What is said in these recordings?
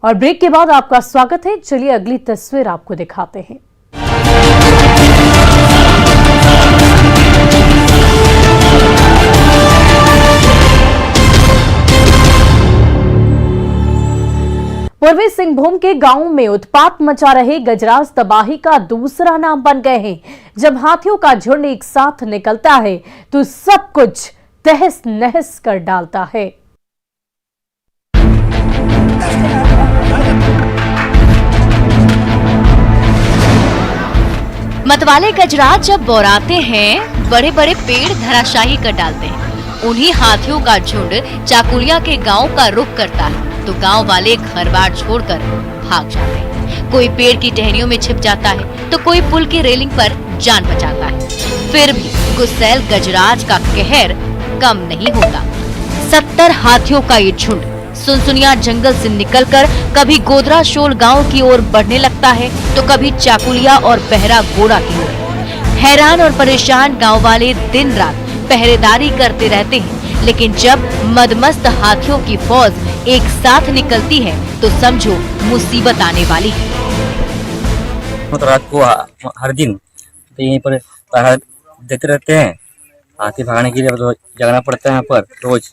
और ब्रेक के बाद आपका स्वागत है। चलिए अगली तस्वीर आपको दिखाते हैं। पूर्वी सिंहभूम के गांव में उत्पात मचा रहे गजराज तबाही का दूसरा नाम बन गए हैं। जब हाथियों का झुंड एक साथ निकलता है तो सब कुछ तहस नहस कर डालता है। मतवाले गजराज जब बौराते हैं, बड़े बड़े पेड़ धराशाही कर डालते हैं। उन्हीं हाथियों का झुंड चाकुलिया के गांव का रुख करता है तो गांव वाले घर बार छोड़कर भाग जाते हैं। कोई पेड़ की टहनियों में छिप जाता है तो कोई पुल की रेलिंग पर जान बचाता है। फिर भी गुस्सैल गजराज का कहर कम नहीं होता। 70 हाथियों का ये झुंड सुनसुनिया जंगल से निकलकर कभी गोदरा शोल गांव की ओर बढ़ने लगता है तो कभी चाकुलिया और बहरा गोड़ा की ओर। हैरान और परेशान गांव वाले दिन रात पहरेदारी करते रहते हैं, लेकिन जब मदमस्त हाथियों की फौज एक साथ निकलती है तो समझो मुसीबत आने वाली है। तो रात को हर दिन तो यहीं पर पहरा देते रहते हैं। हाथी भागने के लिए तो जगना पड़ता है यहाँ पर रोज।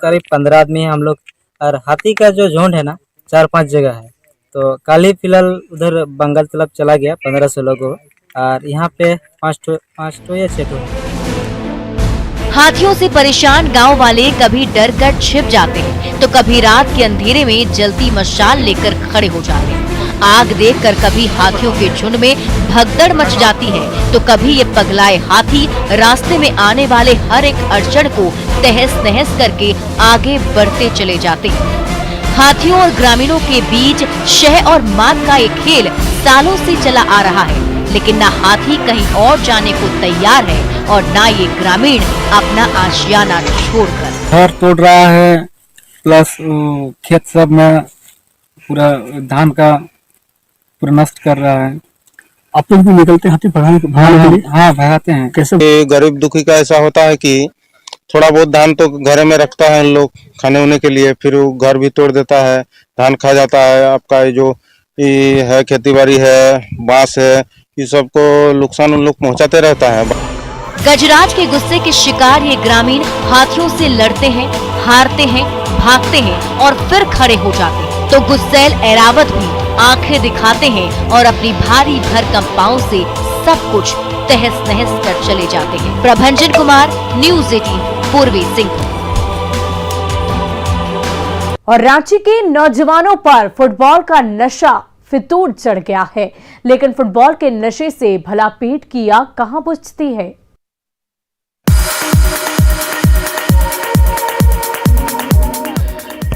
करीब 15 आदमी हैं हम लोग। और हाथी का जो झुंड है ना 4-5 जगह है। तो कल ही फिलहाल उधर बंगाल तरफ चला गया 1500 लोगों, और यहाँ पे 5 या 6 हाथियों से परेशान गांव वाले कभी डर कर छिप जाते हैं तो कभी रात के अंधेरे में जलती मशाल लेकर खड़े हो जाते हैं। आग देखकर कभी हाथियों के झुंड में भगदड़ मच जाती है तो कभी ये पगलाए हाथी रास्ते में आने वाले हर एक अड़चन को तहस नहस करके आगे बढ़ते चले जाते हैं। हाथियों और ग्रामीणों के बीच शह और मात का एक खेल सालों से चला आ रहा है, लेकिन न हाथी कहीं और जाने को तैयार है और न ये ग्रामीण अपना आशियाना छोड़कर। घर तोड़ रहा है, प्लस खेत सब में पूरा धान का पूरा नष्ट कर रहा है। आप लोग भी निकलते हाथी भगाने के लिए? हाँ, भगाते हैं। कैसे? गरीब दुखी का ऐसा होता है कि थोड़ा बहुत धान तो घर में रखता है लोग खाने होने के लिए, फिर वो घर भी तोड़ देता है, धान खा जाता है। आपका जो ये है खेती बाड़ी है, बांस है, ये सबको नुकसान उन लोग पहुंचाते रहता है। गजराज के गुस्से के शिकार ये ग्रामीण हाथियों से लड़ते हैं, हारते हैं, भागते हैं और फिर खड़े हो जाते हैं तो गुस्सैल ऐरावत भी आंखें दिखाते हैं और अपनी भारी भरकम पांव से सब कुछ तहस नहस कर चले जाते हैं। प्रभंजन कुमार, न्यूज़ 18, पूर्वी सिंहभूम। और रांची के नौजवानों पर फुटबॉल का नशा फितूर चढ़ गया है, लेकिन फुटबॉल के नशे से भला पेट की आग कहां बुझती है।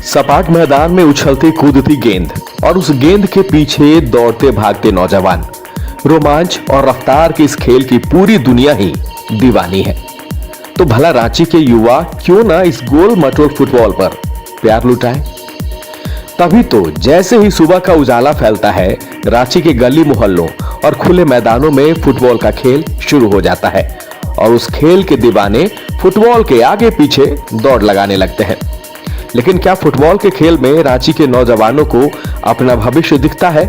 सपाट मैदान में उछलती कूदती गेंद और उस गेंद के पीछे दौड़ते भागते नौजवान, रोमांच और रफ्तार के इस खेल की पूरी दुनिया ही दीवानी है। तो भला रांची के युवा क्यों ना इस गोल मटोल फुटबॉल पर प्यार लुटाए। तभी तो जैसे ही सुबह का उजाला फैलता है, रांची के गली मोहल्लों और खुले मैदानों में फुटबॉल का खेल शुरू हो जाता है और उस खेल के दीवाने फुटबॉल के आगे पीछे दौड़ लगाने लगते हैं। लेकिन क्या फुटबॉल के खेल में रांची के नौजवानों को अपना भविष्य दिखता है?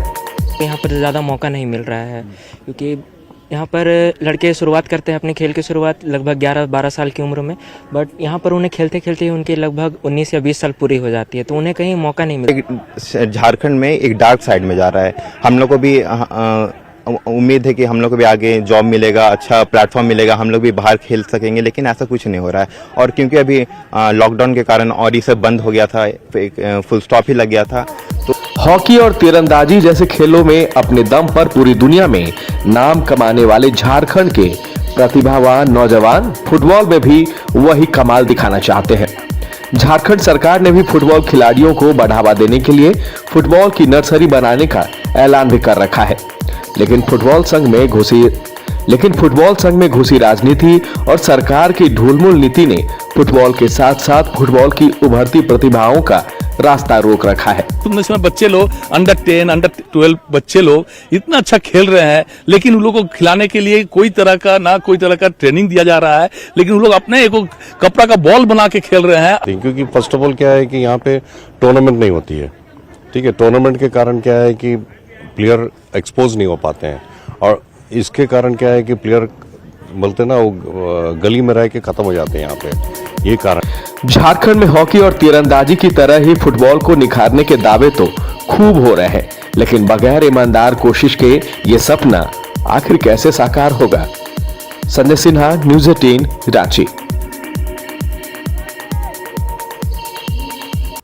यहाँ पर ज़्यादा मौका नहीं मिल रहा है, क्योंकि यहाँ पर लड़के शुरुआत करते हैं अपने खेल की शुरुआत लगभग 11-12 साल की उम्र में, बट यहाँ पर उन्हें खेलते खेलते ही उनके लगभग 19 या 20 साल पूरी हो जाती है, तो उन्हें कहीं मौका नहीं मिलता। झारखंड में एक डार्क साइड में जा रहा है। हम लोग को भी उम्मीद है कि हम लोग को भी आगे जॉब मिलेगा, अच्छा प्लेटफॉर्म मिलेगा, हम लोग भी बाहर खेल सकेंगे, लेकिन ऐसा कुछ नहीं हो रहा है। और क्योंकि अभी लॉकडाउन के कारण और ये सब बंद हो गया था, एक फुल स्टॉप ही लग गया था। तो हॉकी और तीरंदाजी जैसे खेलों में अपने दम पर पूरी दुनिया में नाम कमाने वाले झारखंड के प्रतिभावान नौजवान फुटबॉल में भी वही कमाल दिखाना चाहते हैं। झारखंड सरकार ने भी फुटबॉल खिलाड़ियों को बढ़ावा देने के लिए फुटबॉल की नर्सरी बनाने का ऐलान भी कर रखा है। लेकिन फुटबॉल संघ में घुसी राजनीति और सरकार की ढुलमुल नीति ने फुटबॉल के साथ साथ फुटबॉल की उभरती प्रतिभाओं का रास्ता रोक रखा है। तुमने इसमें बच्चे लोग अंडर 10, अंडर 12 बच्चे लोग इतना अच्छा खेल रहे हैं, लेकिन उन लोगों को खिलाने के लिए कोई तरह का ट्रेनिंग दिया जा रहा है, लेकिन उन लोग अपने एक कपड़ा का बॉल बना के खेल रहे हैं। क्योंकि फर्स्ट ऑफ ऑल क्या है कि यहाँ पे टूर्नामेंट नहीं होती है, ठीक है। टूर्नामेंट के कारण क्या है कि प्लेयर एक्सपोज नहीं हो पाते हैं, और इसके कारण क्या है कि प्लेयर बोलते ना वो गली में रह के खत्म हो जाते हैं यहाँ पे, ये कारण। झारखंड में हॉकी और तीरंदाजी की तरह ही फुटबॉल को निखारने के दावे तो खूब हो रहे हैं, लेकिन बगैर ईमानदार कोशिश के ये सपना आखिर कैसे साकार होगा। संजय सिन्हा, न्यूज़ 18, रांची।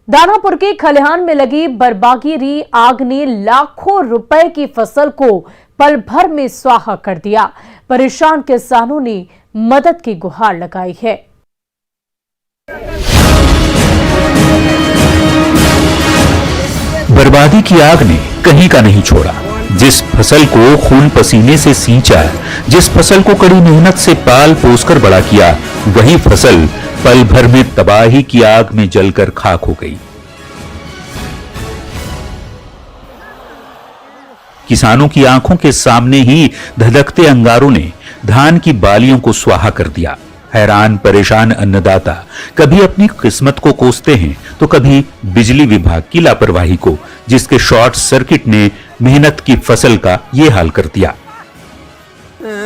दानापुर के खलिहान में लगी बरबागिरी आग ने लाखों रुपए की फसल को पल भर में स्वाहा कर दिया। परेशान किसानों ने मदद की गुहार लगाई है। बर्बादी की आग ने कहीं का नहीं छोड़ा। जिस फसल को खून पसीने से सींचा, जिस फसल को कड़ी मेहनत से पाल पोसकर बड़ा किया, वही फसल पल भर में तबाही की आग में जलकर खाक हो गई। किसानों की आंखों के सामने ही धधकते अंगारों ने धान की बालियों को स्वाहा कर दिया। हैरान परेशान अन्नदाता कभी अपनी किस्मत को कोसते हैं तो कभी बिजली विभाग की लापरवाही को, जिसके शॉर्ट सर्किट ने मेहनत की फसल का ये हाल कर दिया।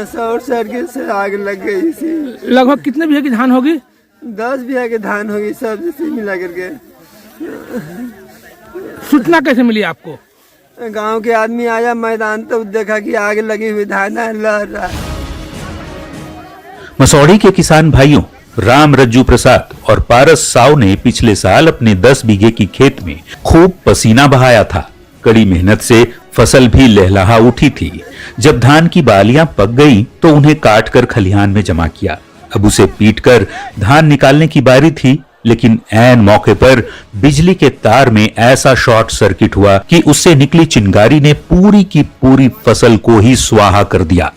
शॉर्ट सर्किट से आग लग गई थी। लगभग कितने बीघे की धान होगी? 10 बीघा की धान होगी, सब जैसे मिला करके। सूचना कैसे मिली आपको? गांव के आदमी आया मैदान, तो देखा कि आग लगी हुई धान लहर रहा है। मसौड़ी के किसान भाइयों राम रज्जू प्रसाद और पारस साव ने पिछले साल अपने 10 बीघे की खेत में खूब पसीना बहाया था। कड़ी मेहनत से फसल भी लहलहा उठी थी। जब धान की बालियां पक गई तो उन्हें काटकर खलिहान में जमा किया। अब उसे पीटकर धान निकालने की बारी थी, लेकिन ऐन मौके पर बिजली के तार में ऐसा शॉर्ट सर्किट हुआ कि उससे निकली चिंगारी ने पूरी की पूरी फसल को ही स्वाहा कर दिया।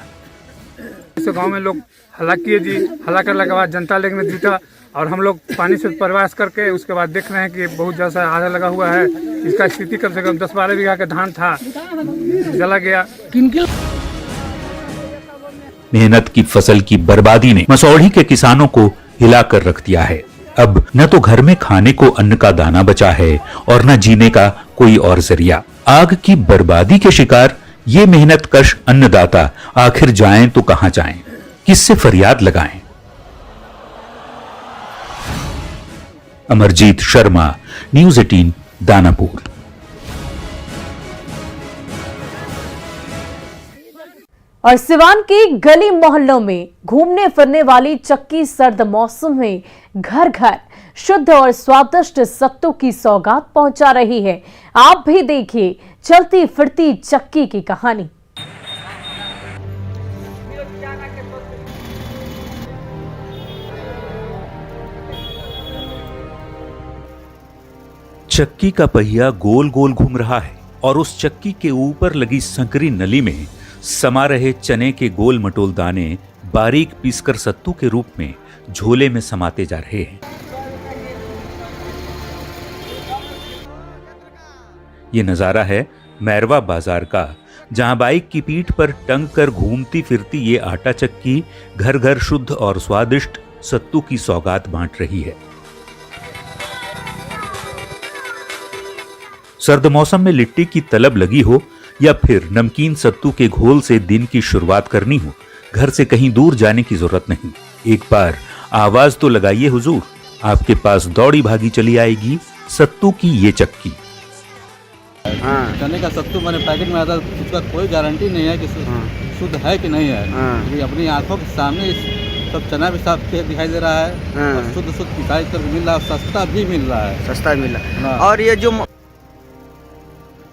इस गांव में लोग हल्ला किए जी, हल्ला करने के बाद जनता लेकर जुटा, और हम लोग पानी से प्रवास करके उसके बाद देख रहे हैं कि बहुत ज्यादा आग लगा हुआ है। इसका स्थिति कम से कम 10-12 बीघा का धान था, जला गया। किनके मेहनत की फसल की बर्बादी ने मसौड़ी के किसानों को हिलाकर रख दिया है। अब न तो घर में खाने को अन्न का दाना बचा है और न जीने का कोई और जरिया। आग की बर्बादी के शिकार ये मेहनत कश अन्नदाता आखिर जाएं तो कहां जाएं, किससे फरियाद लगाएं। अमरजीत शर्मा, न्यूज़ 18, दानापुर। और सिवान की गली मोहल्लों में घूमने फिरने वाली चक्की सर्द मौसम में घर घर शुद्ध और स्वादिष्ट सत्तू की सौगात पहुंचा रही है। आप भी देखिए चलती फिरती चक्की की कहानी। चक्की का पहिया गोल गोल घूम रहा है और उस चक्की के ऊपर लगी संकरी नली में समा रहे चने के गोल मटोल दाने बारीक पीसकर सत्तू के रूप में झोले में समाते जा रहे हैं। ये नजारा है मैरवा बाजार का, जहां बाइक की पीठ पर टंग कर घूमती फिरती ये आटा चक्की घर घर शुद्ध और स्वादिष्ट सत्तू की सौगात बांट रही है। सर्द मौसम में लिट्टी की तलब लगी हो या फिर नमकीन सत्तू के घोल से दिन की शुरुआत करनी हो, घर से कहीं दूर जाने की जरूरत नहीं। एक बार आवाज तो लगाइए हुजूर, आपके पास दौड़ी भागी चली आएगी सत्तू की ये चक्की। चने का सत्तू मैंने पैकेट में आता, उसका कोई गारंटी नहीं है कि शुद्ध है कि नहीं है। क्योंकि अपनी आंखों के सामने सब चना भी साफ दिखाई दे रहा है और शुद्ध पिसाई कर मिल रहा है, सस्ता भी मिल रहा है। सस्ता मिल रहा है। और ये जो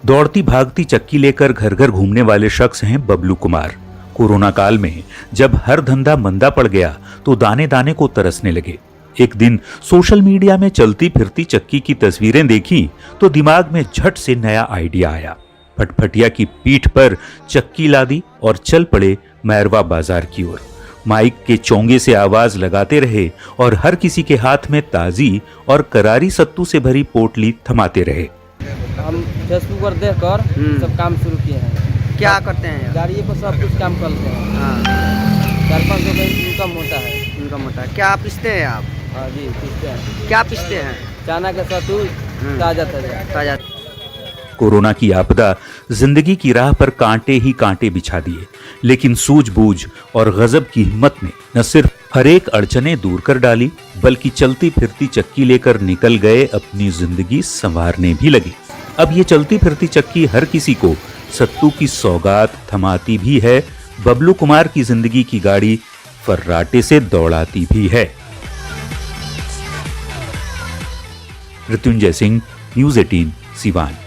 दौड़ती भागती चक्की लेकर घर घर घूमने वाले शख्स हैं बबलू कुमार। कोरोना काल में जब हर धंधा मंदा पड़ गया तो दाने दाने को तरसने लगे। एक दिन सोशल मीडिया में चलती फिरती चक्की की तस्वीरें देखी तो दिमाग में झट से नया आइडिया आया। फटफटिया की पीठ पर चक्की लादी और चल पड़े मैरवा बाजार की ओर। माइक के चोंगे से आवाज लगाते रहे और हर किसी के हाथ में ताजी और करारी सत्तू से भरी पोटली थमाते रहे। हम फेसबुक पर देख कर सब काम शुरू किए हैं। क्या करते हैं? गाड़ी पर सब कुछ काम करते हैं। हाँ। 400-500 का इनकम होता है। इनकम होता है। क्या पीसते हैं आप? हाँ जी, पीसते हैं। क्या पीसते हैं? चना का सत्तू ताजा ताजा। कोरोना की आपदा जिंदगी की राह पर कांटे ही कांटे बिछा दिए, लेकिन सूझबूझ और गजब की हिम्मत ने न सिर्फ हर एक अड़चने दूर कर डाली, बल्कि चलती फिरती चक्की लेकर निकल गए अपनी जिंदगी संवारने भी लगे। अब ये चलती फिरती चक्की हर किसी को सत्तू की सौगात थमाती भी है, बबलू कुमार की जिंदगी की गाड़ी फर्राटे से दौड़ाती भी है। मृत्युंजय सिंह, न्यूज़ 18 सिवान।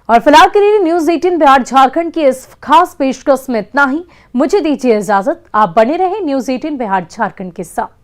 और फिलहाल के लिए न्यूज़ 18 बिहार झारखंड की इस खास पेशकश में इतना ही। मुझे दीजिए इजाजत। आप बने रहे न्यूज़ 18 बिहार झारखंड के साथ।